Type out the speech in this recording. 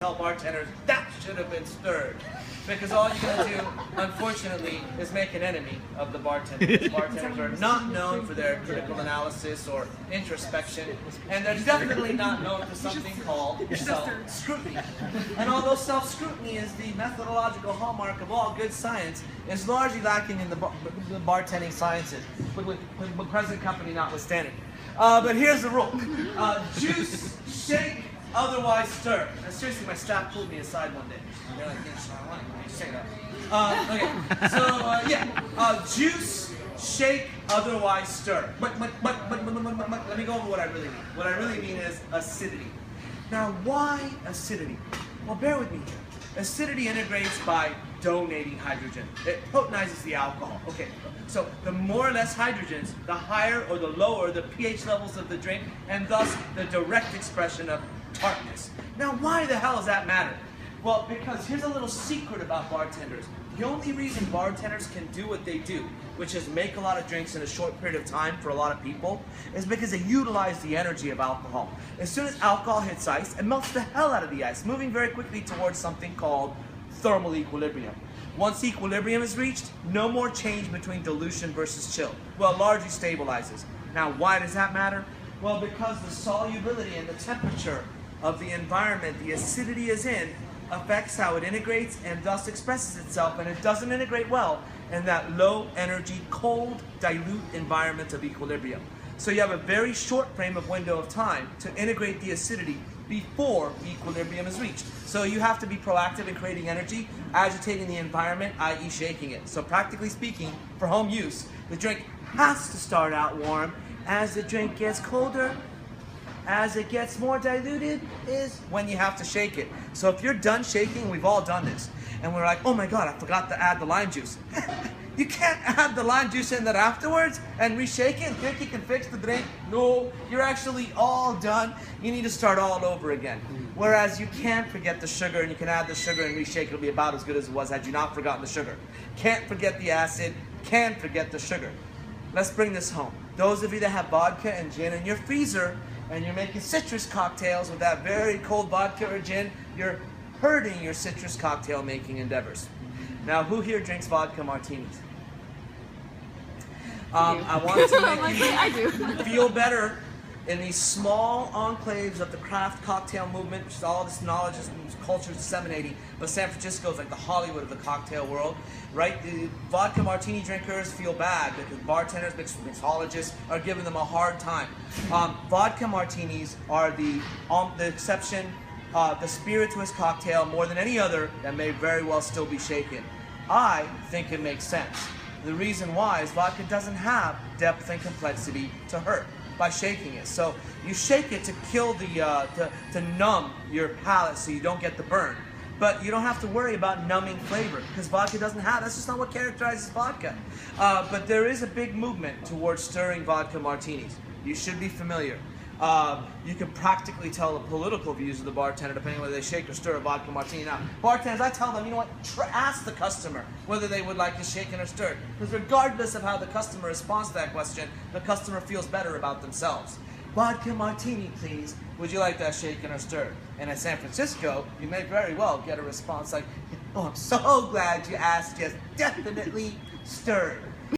tell bartenders that should have been stirred. Because all you're going to do, unfortunately, is make an enemy of the bartenders. Bartenders are not known for their critical analysis or introspection, and they're definitely not known for something called self-scrutiny. And although self-scrutiny is the methodological hallmark of all good science, it's largely lacking in the bartending sciences, with present company notwithstanding. But here's the rule. Juice, shake, otherwise stir. And seriously, my staff pulled me aside one day. They're like, yeah, Shawn, why don't you say that? Okay, so juice, shake, otherwise stir. But let me go over what I really mean. What I really mean is acidity. Now, why acidity? Well, bear with me here. Acidity integrates by donating hydrogen. It potenizes the alcohol. Okay, so the more or less hydrogens, the higher or the lower the pH levels of the drink, and thus the direct expression of tartness. Now, why the hell does that matter? Well, because here's a little secret about bartenders. The only reason bartenders can do what they do, which is make a lot of drinks in a short period of time for a lot of people, is because they utilize the energy of alcohol. As soon as alcohol hits ice, it melts the hell out of the ice, moving very quickly towards something called thermal equilibrium. Once equilibrium is reached, no more change between dilution versus chill. Well, it largely stabilizes. Now, why does that matter? Well, because the solubility and the temperature of the environment the acidity is in affects how it integrates and thus expresses itself, and it doesn't integrate well in that low energy, cold, dilute environment of equilibrium. So you have a very short frame of window of time to integrate the acidity before equilibrium is reached. So you have to be proactive in creating energy, agitating the environment, i.e. shaking it. So practically speaking, for home use, the drink has to start out warm. As the drink gets colder, as it gets more diluted, is when you have to shake it. So if you're done shaking, we've all done this, and we're like, oh my god, I forgot to add the lime juice. You can't add the lime juice in there afterwards and reshake it and think you can fix the drink. No, you're actually all done. You need to start all over again. Whereas you can't forget the sugar, and you can add the sugar and reshake. It'll be about as good as it was had you not forgotten the sugar. Can't forget the acid, can't forget the sugar. Let's bring this home. Those of you that have vodka and gin in your freezer, and you're making citrus cocktails with that very cold vodka or gin, you're hurting your citrus cocktail making endeavors. Now, who here drinks vodka martinis? I want to make you feel better in these small enclaves of the craft cocktail movement, which is all this knowledge and culture is disseminating. But San Francisco is like the Hollywood of the cocktail world, right? The vodka martini drinkers feel bad because bartenders, mixologists are giving them a hard time. Vodka martinis are the exception, the spirituous cocktail more than any other that may very well still be shaken. I think it makes sense. The reason why is vodka doesn't have depth and complexity to hurt by shaking it. So you shake it to kill the, to numb your palate so you don't get the burn. But you don't have to worry about numbing flavor because vodka doesn't have, that's just not what characterizes vodka. But there is a big movement towards stirring vodka martinis. You should be familiar. You can practically tell the political views of the bartender depending on whether they shake or stir a vodka martini. Now, bartenders, I tell them, you know what, ask the customer whether they would like it shaken or stirred. Because regardless of how the customer responds to that question, the customer feels better about themselves. Vodka martini, please. Would you like that shaken or stirred? And in San Francisco, you may very well get a response like, oh, I'm so glad you asked, yes, definitely stirred.